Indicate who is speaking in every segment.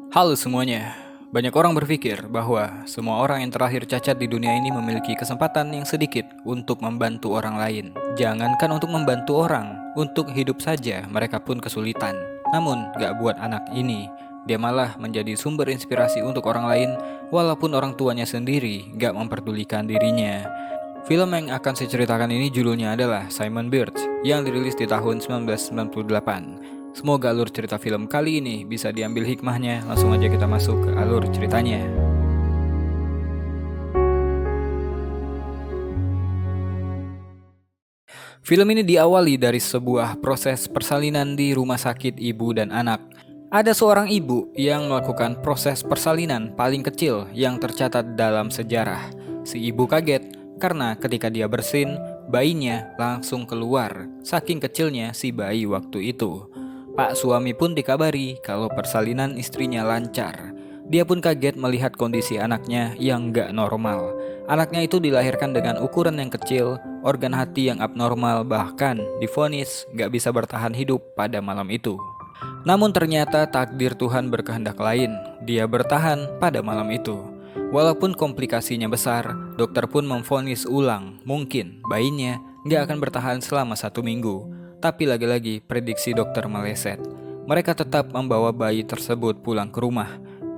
Speaker 1: Halo semuanya. Banyak orang berpikir bahwa semua orang yang terlahir cacat di dunia ini memiliki kesempatan yang sedikit untuk membantu orang lain. Jangankan untuk membantu orang, untuk hidup saja mereka pun kesulitan. Namun, gak buat anak ini. Dia malah menjadi sumber inspirasi untuk orang lain, walaupun orang tuanya sendiri gak memperdulikan dirinya. Film yang akan saya ceritakan ini judulnya adalah Simon Birch yang dirilis di tahun 1998. Semoga alur cerita film kali ini bisa diambil hikmahnya. Langsung aja kita masuk ke alur ceritanya. Film ini diawali dari sebuah proses persalinan di rumah sakit ibu dan anak. Ada seorang ibu yang melakukan proses persalinan paling kecil yang tercatat dalam sejarah. Si ibu kaget karena ketika dia bersin, bayinya langsung keluar. Saking kecilnya si bayi waktu itu. Pak suami pun dikabari kalau persalinan istrinya lancar. Dia pun kaget melihat kondisi anaknya yang gak normal. Anaknya itu dilahirkan dengan ukuran yang kecil, organ hati yang abnormal, bahkan divonis gak bisa bertahan hidup pada malam itu. Namun ternyata takdir Tuhan berkehendak lain. Dia bertahan pada malam itu. Walaupun komplikasinya besar, dokter pun memvonis ulang. Mungkin bayinya gak akan bertahan selama 1 minggu. Tapi lagi-lagi prediksi dokter meleset. Mereka tetap membawa bayi tersebut pulang ke rumah.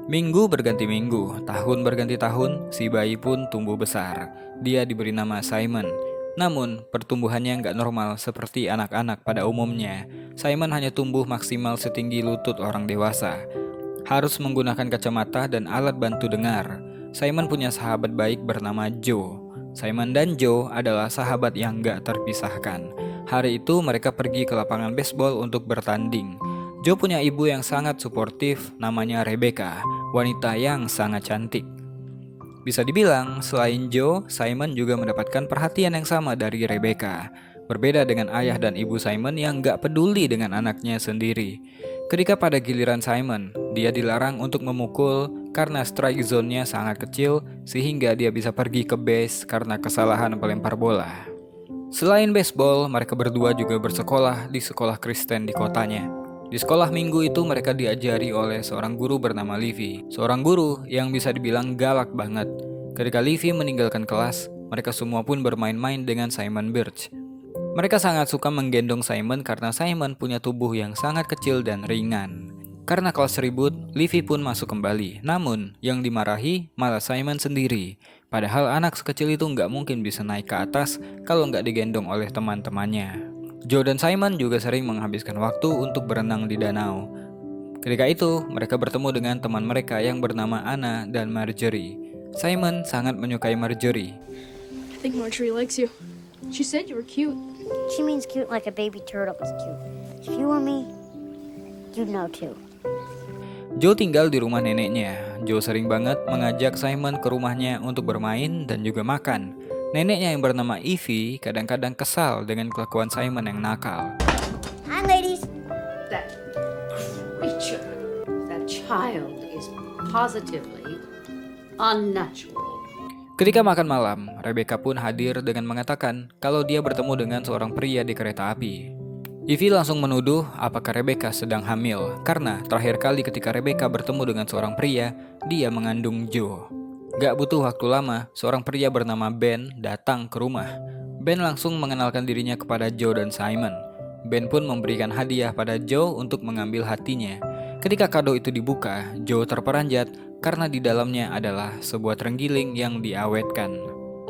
Speaker 1: Minggu berganti minggu, tahun berganti tahun, si bayi pun tumbuh besar. Dia diberi nama Simon. Namun, pertumbuhannya nggak normal seperti anak-anak pada umumnya. Simon hanya tumbuh maksimal setinggi lutut orang dewasa. Harus menggunakan kacamata dan alat bantu dengar. Simon punya sahabat baik bernama Joe. Simon dan Joe adalah sahabat yang nggak terpisahkan. Hari itu mereka pergi ke lapangan baseball untuk bertanding. Joe punya ibu yang sangat suportif, namanya Rebecca, wanita yang sangat cantik. Bisa dibilang, selain Joe, Simon juga mendapatkan perhatian yang sama dari Rebecca. Berbeda dengan ayah dan ibu Simon yang gak peduli dengan anaknya sendiri. Ketika pada giliran Simon, dia dilarang untuk memukul karena strike zone-nya sangat kecil sehingga dia bisa pergi ke base karena kesalahan pelempar bola. Selain baseball, mereka berdua juga bersekolah di sekolah Kristen di kotanya. Di sekolah minggu itu mereka diajari oleh seorang guru bernama Livy. Seorang guru yang bisa dibilang galak banget. Ketika Livy meninggalkan kelas, mereka semua pun bermain-main dengan Simon Birch. Mereka sangat suka menggendong Simon karena Simon punya tubuh yang sangat kecil dan ringan. Karena kelas ribut, Livy pun masuk kembali. Namun, yang dimarahi malah Simon sendiri. Padahal anak sekecil itu nggak mungkin bisa naik ke atas kalau nggak digendong oleh teman-temannya. Joe dan Simon juga sering menghabiskan waktu untuk berenang di danau. Ketika itu, mereka bertemu dengan teman mereka yang bernama Anna dan Marjorie. Simon sangat menyukai Marjorie.
Speaker 2: I think Marjorie likes you. She said you were cute.
Speaker 3: She means cute like a baby turtle is cute. If you were me, you'd know too.
Speaker 1: Joe tinggal di rumah neneknya. Joe sering banget mengajak Simon ke rumahnya untuk bermain dan juga makan. Neneknya yang bernama Evie kadang-kadang kesal dengan kelakuan Simon yang nakal.
Speaker 3: Hi, ladies.
Speaker 4: That creature, that child is positively unnatural.
Speaker 1: Ketika makan malam, Rebecca pun hadir dengan mengatakan kalau dia bertemu dengan seorang pria di kereta api. Evie langsung menuduh apakah Rebecca sedang hamil, karena terakhir kali ketika Rebecca bertemu dengan seorang pria, dia mengandung Joe. Gak butuh waktu lama, seorang pria bernama Ben datang ke rumah. Ben langsung mengenalkan dirinya kepada Joe dan Simon. Ben pun memberikan hadiah pada Joe untuk mengambil hatinya. Ketika kado itu dibuka, Joe terperanjat karena di dalamnya adalah sebuah terenggiling yang diawetkan.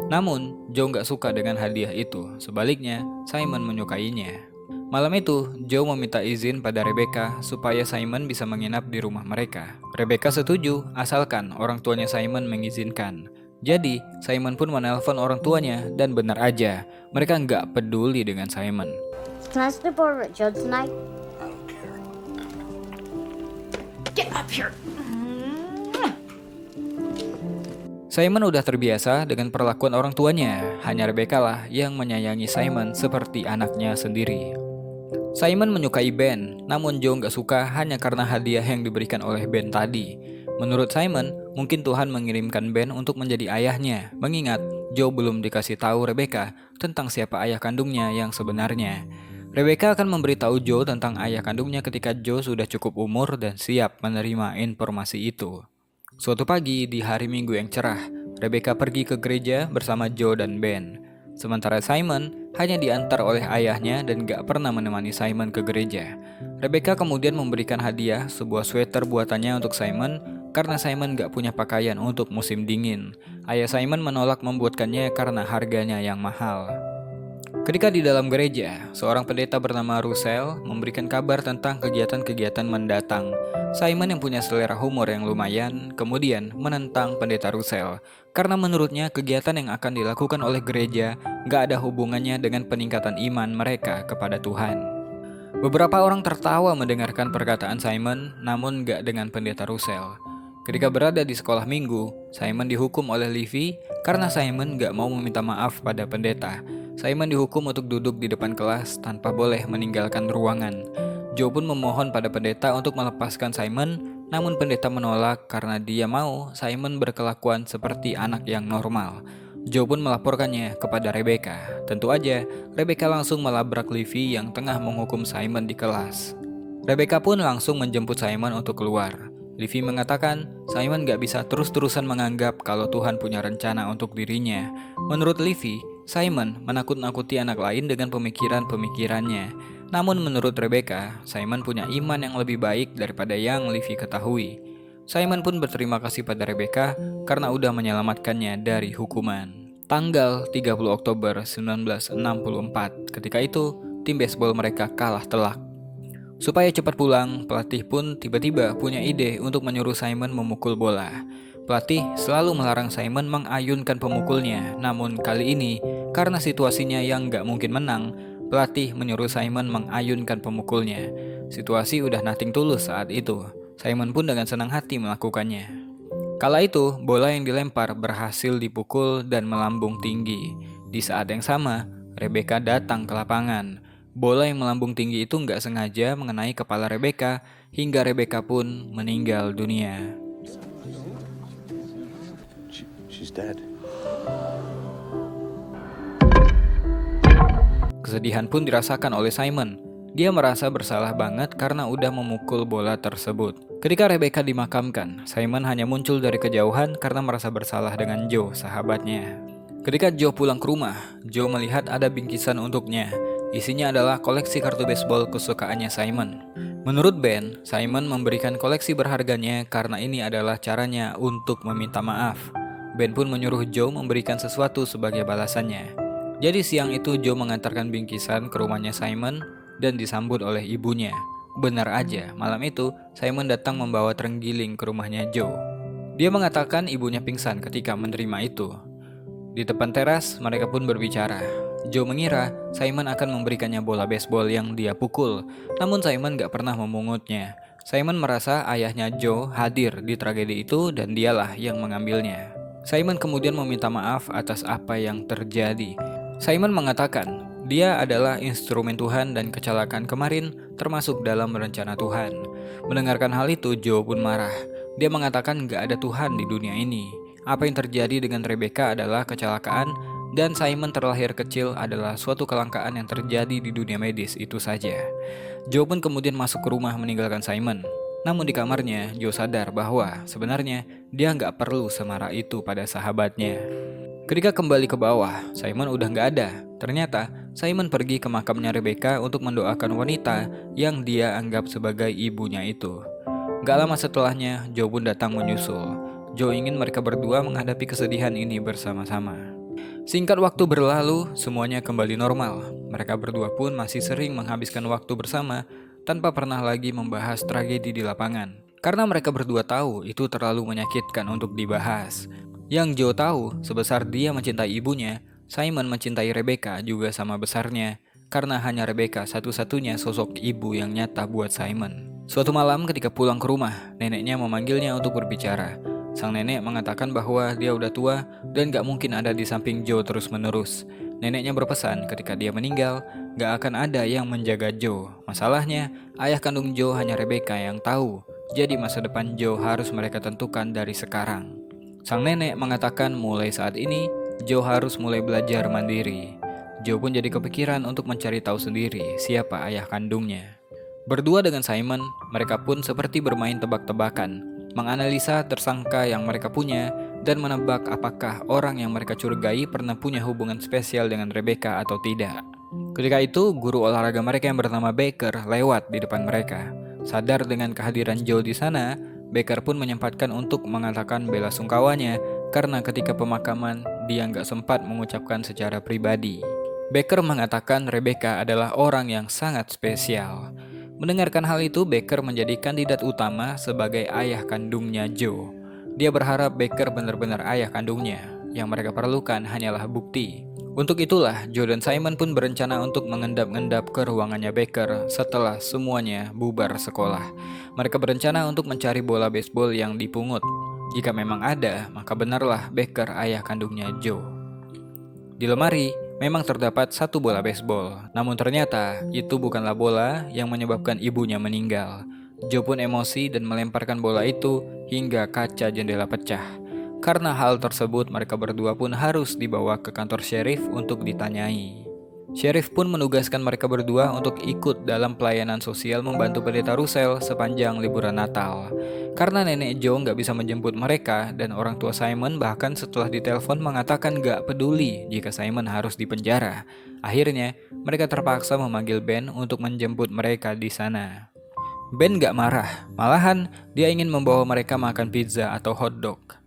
Speaker 1: Namun, Joe gak suka dengan hadiah itu. Sebaliknya, Simon menyukainya. Malam itu, Joe meminta izin pada Rebecca supaya Simon bisa menginap di rumah mereka. Rebecca setuju asalkan orang tuanya Simon mengizinkan. Jadi, Simon pun menelpon orang tuanya dan benar aja, mereka nggak peduli dengan Simon.
Speaker 3: Can I sleep over at Joe tonight?
Speaker 4: Get up here.
Speaker 1: Simon udah terbiasa dengan perlakuan orang tuanya. Hanya Rebecca lah yang menyayangi Simon seperti anaknya sendiri. Simon menyukai Ben, namun Joe gak suka hanya karena hadiah yang diberikan oleh Ben tadi. Menurut Simon, mungkin Tuhan mengirimkan Ben untuk menjadi ayahnya, mengingat Joe belum dikasih tahu Rebecca tentang siapa ayah kandungnya yang sebenarnya. Rebecca akan memberitahu Joe tentang ayah kandungnya ketika Joe sudah cukup umur dan siap menerima informasi itu. Suatu pagi di hari Minggu yang cerah, Rebecca pergi ke gereja bersama Joe dan Ben. Sementara Simon hanya diantar oleh ayahnya dan gak pernah menemani Simon ke gereja. Rebecca kemudian memberikan hadiah sebuah sweater buatannya untuk Simon karena Simon gak punya pakaian untuk musim dingin. Ayah Simon menolak membuatkannya karena harganya yang mahal. Ketika di dalam gereja, seorang pendeta bernama Russell memberikan kabar tentang kegiatan-kegiatan mendatang. Simon yang punya selera humor yang lumayan, kemudian menentang pendeta Russell karena menurutnya kegiatan yang akan dilakukan oleh gereja gak ada hubungannya dengan peningkatan iman mereka kepada Tuhan. Beberapa orang tertawa mendengarkan perkataan Simon, namun gak dengan pendeta Russell. Ketika berada di sekolah minggu, Simon dihukum oleh Livy karena Simon gak mau meminta maaf pada pendeta. Simon dihukum untuk duduk di depan kelas tanpa boleh meninggalkan ruangan. Joe pun memohon pada pendeta untuk melepaskan Simon, namun pendeta menolak karena dia mau Simon berkelakuan seperti anak yang normal. Joe pun melaporkannya kepada Rebecca. Tentu aja, Rebecca langsung melabrak Livy yang tengah menghukum Simon di kelas. Rebecca pun langsung menjemput Simon untuk keluar. Livy mengatakan Simon gak bisa terus-terusan menganggap kalau Tuhan punya rencana untuk dirinya. Menurut Livy, Simon menakut-nakuti anak lain dengan pemikiran-pemikirannya. Namun menurut Rebecca, Simon punya iman yang lebih baik daripada yang Livy ketahui. Simon pun berterima kasih pada Rebecca karena udah menyelamatkannya dari hukuman. Tanggal 30 Oktober 1964, ketika itu tim baseball mereka kalah telak. Supaya cepat pulang, pelatih pun tiba-tiba punya ide untuk menyuruh Simon memukul bola. Pelatih selalu melarang Simon mengayunkan pemukulnya, namun kali ini karena situasinya yang gak mungkin menang, pelatih menyuruh Simon mengayunkan pemukulnya. Situasi udah nothing tulus saat itu. Simon pun dengan senang hati melakukannya. Kala itu, bola yang dilempar berhasil dipukul dan melambung tinggi. Di saat yang sama, Rebecca datang ke lapangan. Bola yang melambung tinggi itu nggak sengaja mengenai kepala Rebecca hingga Rebecca pun meninggal dunia.
Speaker 5: She's dead.
Speaker 1: Kesedihan pun dirasakan oleh Simon. Dia merasa bersalah banget karena udah memukul bola tersebut. Ketika Rebecca dimakamkan, Simon hanya muncul dari kejauhan karena merasa bersalah dengan Joe, sahabatnya. Ketika Joe pulang ke rumah, Joe melihat ada bingkisan untuknya. Isinya adalah koleksi kartu baseball kesukaannya Simon. Menurut Ben, Simon memberikan koleksi berharganya karena ini adalah caranya untuk meminta maaf. Ben pun menyuruh Joe memberikan sesuatu sebagai balasannya. Jadi siang itu Joe mengantarkan bingkisan ke rumahnya Simon dan disambut oleh ibunya. Benar aja, malam itu Simon datang membawa terenggiling ke rumahnya Joe. Dia mengatakan ibunya pingsan ketika menerima itu. Di depan teras, mereka pun berbicara. Joe mengira Simon akan memberikannya bola baseball yang dia pukul, namun Simon gak pernah memungutnya. Simon merasa ayahnya Joe hadir di tragedi itu dan dialah yang mengambilnya. Simon kemudian meminta maaf atas apa yang terjadi. Simon mengatakan dia adalah instrumen Tuhan dan kecelakaan kemarin termasuk dalam rencana Tuhan. Mendengarkan hal itu, Joe pun marah. Dia mengatakan gak ada Tuhan di dunia ini. Apa yang terjadi dengan Rebecca adalah kecelakaan dan Simon terlahir kecil adalah suatu kelangkaan yang terjadi di dunia medis itu saja. Joe pun kemudian masuk ke rumah meninggalkan Simon. Namun di kamarnya, Joe sadar bahwa sebenarnya dia nggak perlu semarah itu pada sahabatnya. Ketika kembali ke bawah, Simon udah nggak ada. Ternyata Simon pergi ke makamnya Rebecca untuk mendoakan wanita yang dia anggap sebagai ibunya itu. Gak lama setelahnya, Joe pun datang menyusul. Joe ingin mereka berdua menghadapi kesedihan ini bersama-sama. Singkat waktu berlalu, semuanya kembali normal. Mereka berdua pun masih sering menghabiskan waktu bersama tanpa pernah lagi membahas tragedi di lapangan. Karena mereka berdua tahu itu terlalu menyakitkan untuk dibahas. Yang Joe tahu, sebesar dia mencintai ibunya, Simon mencintai Rebecca juga sama besarnya. Karena hanya Rebecca satu-satunya sosok ibu yang nyata buat Simon. Suatu malam ketika pulang ke rumah, neneknya memanggilnya untuk berbicara. Sang nenek mengatakan bahwa dia udah tua dan gak mungkin ada di samping Joe terus-menerus. Neneknya berpesan ketika dia meninggal, gak akan ada yang menjaga Joe. Masalahnya, ayah kandung Joe hanya Rebecca yang tahu. Jadi masa depan Joe harus mereka tentukan dari sekarang. Sang nenek mengatakan mulai saat ini, Joe harus mulai belajar mandiri. Joe pun jadi kepikiran untuk mencari tahu sendiri siapa ayah kandungnya. Berdua dengan Simon, mereka pun seperti bermain tebak-tebakan, menganalisa tersangka yang mereka punya, dan menebak apakah orang yang mereka curigai pernah punya hubungan spesial dengan Rebecca atau tidak. Ketika itu, guru olahraga mereka yang bernama Baker lewat di depan mereka. Sadar dengan kehadiran Joe di sana, Baker pun menyempatkan untuk mengatakan bela sungkawanya karena ketika pemakaman dia nggak sempat mengucapkan secara pribadi. Baker mengatakan Rebecca adalah orang yang sangat spesial. Mendengarkan hal itu, Baker menjadi kandidat utama sebagai ayah kandungnya Joe. Dia berharap Baker benar-benar ayah kandungnya. Yang mereka perlukan hanyalah bukti. Untuk itulah, Joe dan Simon pun berencana untuk mengendap-endap ke ruangannya Baker setelah semuanya bubar sekolah. Mereka berencana untuk mencari bola baseball yang dipungut. Jika memang ada, maka benarlah Baker ayah kandungnya Joe. Di lemari, memang terdapat satu bola baseball, namun ternyata itu bukanlah bola yang menyebabkan ibunya meninggal. Joe pun emosi dan melemparkan bola itu hingga kaca jendela pecah. Karena hal tersebut, mereka berdua pun harus dibawa ke kantor sheriff untuk ditanyai. Sheriff pun menugaskan mereka berdua untuk ikut dalam pelayanan sosial membantu pendeta Russell sepanjang liburan Natal. Karena nenek Joe nggak bisa menjemput mereka dan orang tua Simon bahkan setelah ditelepon mengatakan nggak peduli jika Simon harus dipenjara. Akhirnya, mereka terpaksa memanggil Ben untuk menjemput mereka di sana. Ben nggak marah, malahan dia ingin membawa mereka makan pizza atau hotdog.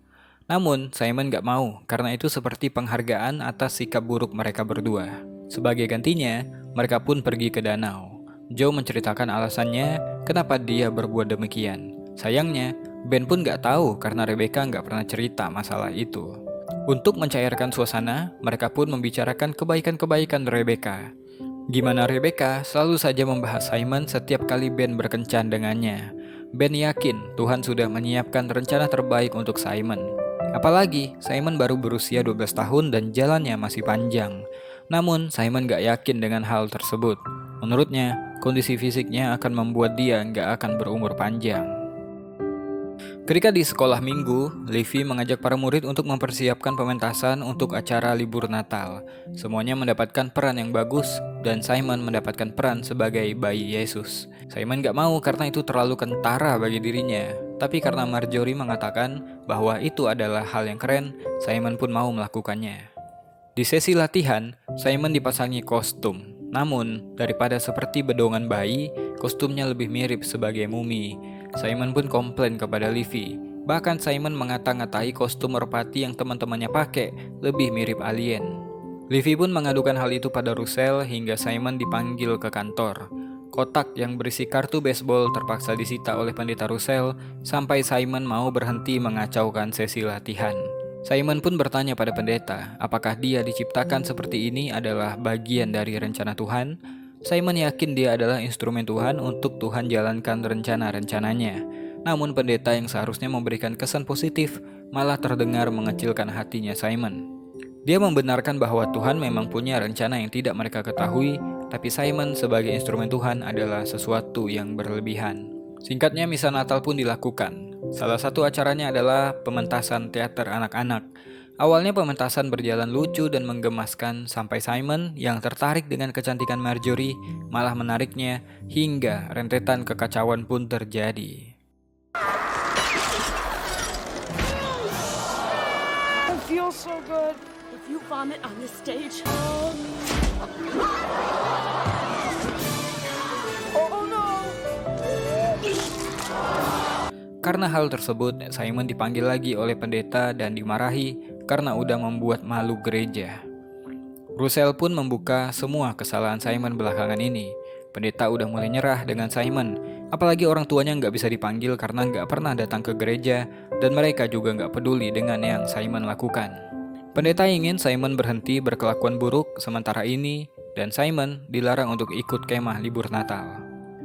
Speaker 1: Namun, Simon nggak mau karena itu seperti penghargaan atas sikap buruk mereka berdua. Sebagai gantinya, mereka pun pergi ke danau. Joe menceritakan alasannya kenapa dia berbuat demikian. Sayangnya, Ben pun nggak tahu karena Rebecca nggak pernah cerita masalah itu. Untuk mencairkan suasana, mereka pun membicarakan kebaikan-kebaikan Rebecca. Gimana Rebecca selalu saja membahas Simon setiap kali Ben berkencan dengannya. Ben yakin Tuhan sudah menyiapkan rencana terbaik untuk Simon. Apalagi Simon baru berusia 12 tahun dan jalannya masih panjang. Namun Simon gak yakin dengan hal tersebut. Menurutnya, kondisi fisiknya akan membuat dia gak akan berumur panjang. Ketika di sekolah minggu, Livy mengajak para murid untuk mempersiapkan pementasan untuk acara libur Natal. Semuanya mendapatkan peran yang bagus, dan Simon mendapatkan peran sebagai bayi Yesus. Simon gak mau karena itu terlalu kentara bagi dirinya. Tapi karena Marjorie mengatakan bahwa itu adalah hal yang keren, Simon pun mau melakukannya. Di sesi latihan, Simon dipasangi kostum. Namun, daripada seperti bedongan bayi, kostumnya lebih mirip sebagai mumi. Simon pun komplain kepada Livy. Bahkan Simon ngata-ngatai kostum merpati yang teman-temannya pakai lebih mirip alien. Livy pun mengadukan hal itu pada Russell hingga Simon dipanggil ke kantor. Kotak yang berisi kartu baseball terpaksa disita oleh pendeta Russell sampai Simon mau berhenti mengacaukan sesi latihan. Simon pun bertanya pada pendeta, apakah dia diciptakan seperti ini adalah bagian dari rencana Tuhan? Simon yakin dia adalah instrumen Tuhan untuk Tuhan jalankan rencana-rencananya. Namun pendeta yang seharusnya memberikan kesan positif malah terdengar mengecilkan hatinya Simon. Dia membenarkan bahwa Tuhan memang punya rencana yang tidak mereka ketahui, tapi Simon sebagai instrumen Tuhan adalah sesuatu yang berlebihan. Singkatnya, misa Natal pun dilakukan. Salah satu acaranya adalah pementasan teater anak-anak. Awalnya pementasan berjalan lucu dan menggemaskan sampai Simon yang tertarik dengan kecantikan Marjorie malah menariknya hingga rentetan kekacauan pun terjadi.
Speaker 2: I feel so good. If you vomit on this stage. Oh no.
Speaker 1: Karena hal tersebut, Simon dipanggil lagi oleh pendeta dan dimarahi karena udah membuat malu gereja. Russell pun membuka semua kesalahan Simon belakangan ini. Pendeta udah mulai nyerah dengan Simon, apalagi orang tuanya nggak bisa dipanggil karena nggak pernah datang ke gereja dan mereka juga nggak peduli dengan yang Simon lakukan. Pendeta ingin Simon berhenti berkelakuan buruk sementara ini dan Simon dilarang untuk ikut kemah libur Natal.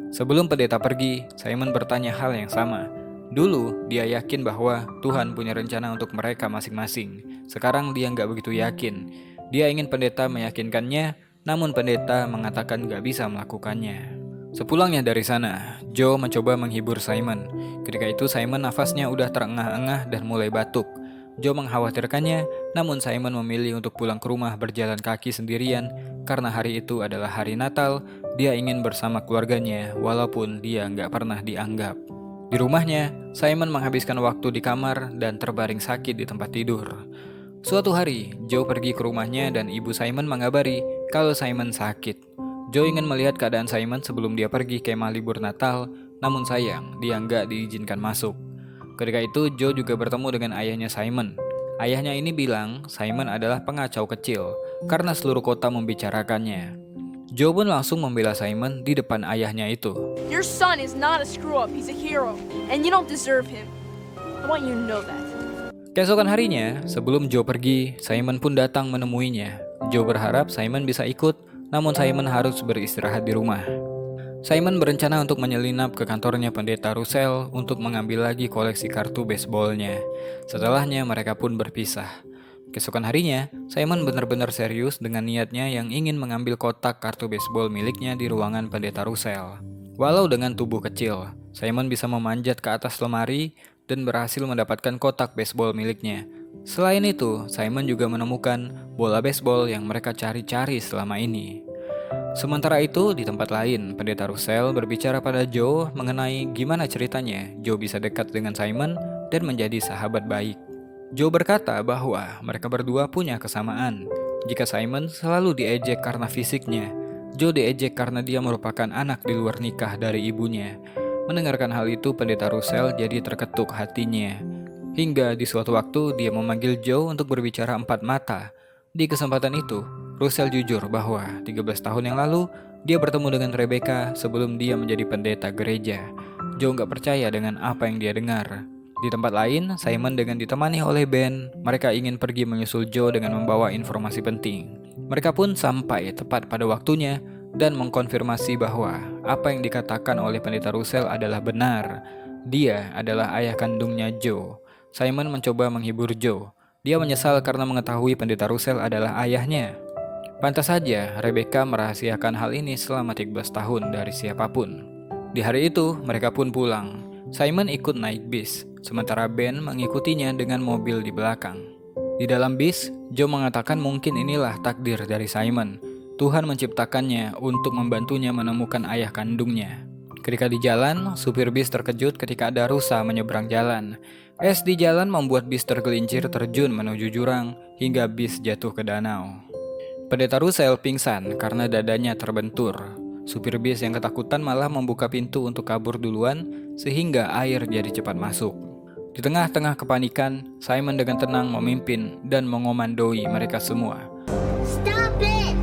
Speaker 1: Sebelum pendeta pergi, Simon bertanya hal yang sama. Dulu, dia yakin bahwa Tuhan punya rencana untuk mereka masing-masing. Sekarang dia nggak begitu yakin. Dia ingin pendeta meyakinkannya, namun pendeta mengatakan nggak bisa melakukannya. Sepulangnya dari sana, Joe mencoba menghibur Simon. Ketika itu Simon nafasnya udah terengah-engah dan mulai batuk. Joe mengkhawatirkannya, namun Simon memilih untuk pulang ke rumah berjalan kaki sendirian karena hari itu adalah hari Natal. Dia ingin bersama keluarganya walaupun dia nggak pernah dianggap. Di rumahnya, Simon menghabiskan waktu di kamar dan terbaring sakit di tempat tidur. Suatu hari, Joe pergi ke rumahnya dan ibu Simon mengabari kalau Simon sakit. Joe ingin melihat keadaan Simon sebelum dia pergi kemah libur Natal, namun sayang, dia nggak diizinkan masuk. Ketika itu, Joe juga bertemu dengan ayahnya Simon. Ayahnya ini bilang Simon adalah pengacau kecil karena seluruh kota membicarakannya. Joe pun langsung membela Simon di depan ayahnya itu.
Speaker 2: Your son is not a screw-up, he's a hero, and you don't deserve him. I want you to know that.
Speaker 1: Keesokan harinya, sebelum Joe pergi, Simon pun datang menemuinya. Joe berharap Simon bisa ikut, namun Simon harus beristirahat di rumah. Simon berencana untuk menyelinap ke kantornya pendeta Russell untuk mengambil lagi koleksi kartu baseballnya. Setelahnya mereka pun berpisah. Keesokan harinya, Simon benar-benar serius dengan niatnya yang ingin mengambil kotak kartu baseball miliknya di ruangan pendeta Russell. Walau dengan tubuh kecil, Simon bisa memanjat ke atas lemari dan berhasil mendapatkan kotak baseball miliknya. Selain itu, Simon juga menemukan bola baseball yang mereka cari-cari selama ini. Sementara itu, di tempat lain, pendeta Russell berbicara pada Joe mengenai gimana ceritanya Joe bisa dekat dengan Simon dan menjadi sahabat baik. Joe berkata bahwa mereka berdua punya kesamaan. Jika Simon selalu diejek karena fisiknya, Joe diejek karena dia merupakan anak di luar nikah dari ibunya. Mendengarkan hal itu, pendeta Russell jadi terketuk hatinya. Hingga di suatu waktu dia memanggil Joe untuk berbicara empat mata. Di kesempatan itu, Russell jujur bahwa 13 tahun yang lalu dia bertemu dengan Rebecca sebelum dia menjadi pendeta gereja. Joe nggak percaya dengan apa yang dia dengar. Di tempat lain, Simon dengan ditemani oleh Ben, mereka ingin pergi menyusul Joe dengan membawa informasi penting. Mereka pun sampai tepat pada waktunya dan mengkonfirmasi bahwa apa yang dikatakan oleh pendeta Russell adalah benar. Dia adalah ayah kandungnya Joe. Simon mencoba menghibur Joe. Dia menyesal karena mengetahui pendeta Russell adalah ayahnya. Pantas saja Rebecca merahasiakan hal ini selama 13 tahun dari siapapun. Di hari itu, mereka pun pulang. Simon ikut naik bis, sementara Ben mengikutinya dengan mobil di belakang. Di dalam bis, Joe mengatakan mungkin inilah takdir dari Simon. Tuhan menciptakannya untuk membantunya menemukan ayah kandungnya. Ketika di jalan, supir bis terkejut ketika ada rusa menyeberang jalan. Es di jalan membuat bis tergelincir terjun menuju jurang hingga bis jatuh ke danau. Pendeta Russell pingsan karena dadanya terbentur. Supir bis yang ketakutan malah membuka pintu untuk kabur duluan sehingga air jadi cepat masuk. Di tengah-tengah kepanikan, Simon dengan tenang memimpin dan mengomandoi mereka semua.
Speaker 3: Stop it!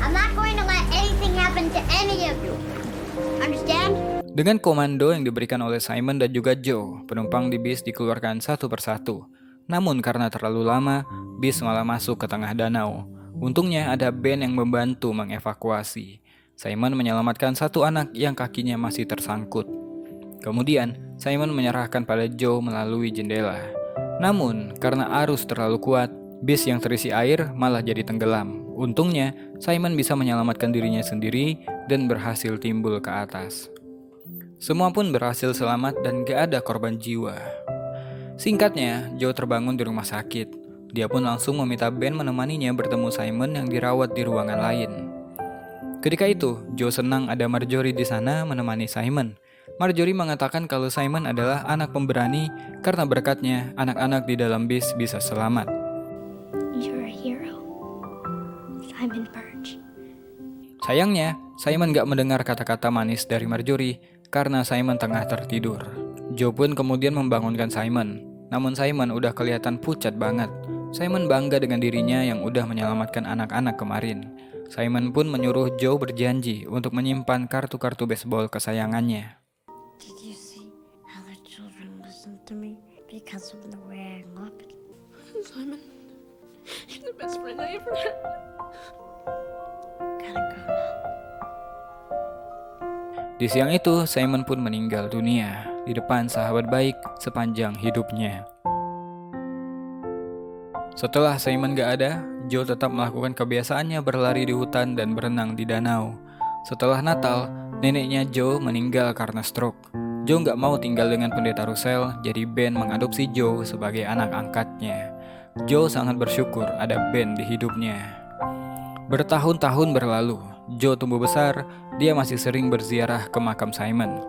Speaker 3: I'm not going to let anything happen to any of you. Understand?
Speaker 1: Dengan komando yang diberikan oleh Simon dan juga Joe, penumpang di bis dikeluarkan satu persatu. Namun karena terlalu lama, bis malah masuk ke tengah danau. Untungnya ada Ben yang membantu mengevakuasi. Simon menyelamatkan satu anak yang kakinya masih tersangkut. Kemudian, Simon menyerahkan pada Joe melalui jendela. Namun, karena arus terlalu kuat, bis yang terisi air malah jadi tenggelam. Untungnya, Simon bisa menyelamatkan dirinya sendiri dan berhasil timbul ke atas. Semua pun berhasil selamat dan gak ada korban jiwa. Singkatnya, Joe terbangun di rumah sakit. Dia pun langsung meminta Ben menemaninya bertemu Simon yang dirawat di ruangan lain. Ketika itu, Joe senang ada Marjorie di sana menemani Simon. Marjorie mengatakan kalau Simon adalah anak pemberani karena berkatnya anak-anak di dalam bis bisa selamat.
Speaker 2: You're a hero, Simon Birch.
Speaker 1: Sayangnya, Simon gak mendengar kata-kata manis dari Marjorie karena Simon tengah tertidur. Joe pun kemudian membangunkan Simon. Namun Simon udah kelihatan pucat banget. Simon bangga dengan dirinya yang udah menyelamatkan anak-anak kemarin. Simon pun menyuruh Joe berjanji untuk menyimpan kartu-kartu baseball kesayangannya.
Speaker 3: Did you see how the children listened to me because of the way I looked?
Speaker 2: Simon, you're the best friend I ever had.
Speaker 3: Gotta go now.
Speaker 1: Di siang itu, Simon pun meninggal dunia di depan sahabat baik sepanjang hidupnya. Setelah Simon gak ada, Joe tetap melakukan kebiasaannya berlari di hutan dan berenang di danau. Setelah Natal, neneknya Joe meninggal karena stroke. Joe nggak mau tinggal dengan pendeta Russell, jadi Ben mengadopsi Joe sebagai anak angkatnya. Joe sangat bersyukur ada Ben di hidupnya. Bertahun-tahun berlalu, Joe tumbuh besar, dia masih sering berziarah ke makam Simon.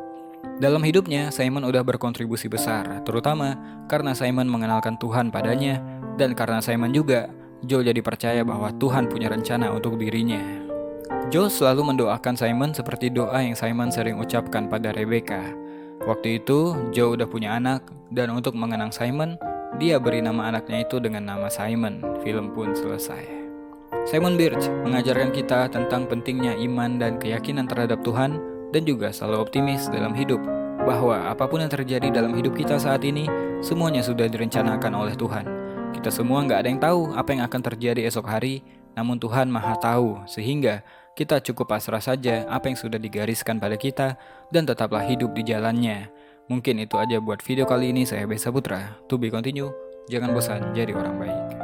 Speaker 1: Dalam hidupnya, Simon udah berkontribusi besar, terutama karena Simon mengenalkan Tuhan padanya, dan karena Simon juga, Joe jadi percaya bahwa Tuhan punya rencana untuk dirinya. Joe selalu mendoakan Simon seperti doa yang Simon sering ucapkan pada Rebecca. Waktu itu, Joe udah punya anak, dan untuk mengenang Simon, dia beri nama anaknya itu dengan nama Simon. Film pun selesai. Simon Birch mengajarkan kita tentang pentingnya iman dan keyakinan terhadap Tuhan, dan juga selalu optimis dalam hidup, bahwa apapun yang terjadi dalam hidup kita saat ini, semuanya sudah direncanakan oleh Tuhan. Kita semua nggak ada yang tahu apa yang akan terjadi esok hari, namun Tuhan Maha Tahu, sehingga kita cukup pasrah saja apa yang sudah digariskan pada kita, dan tetaplah hidup di jalannya. Mungkin itu aja buat video kali ini. Saya Besa Putra. To be continue, jangan bosan jadi orang baik.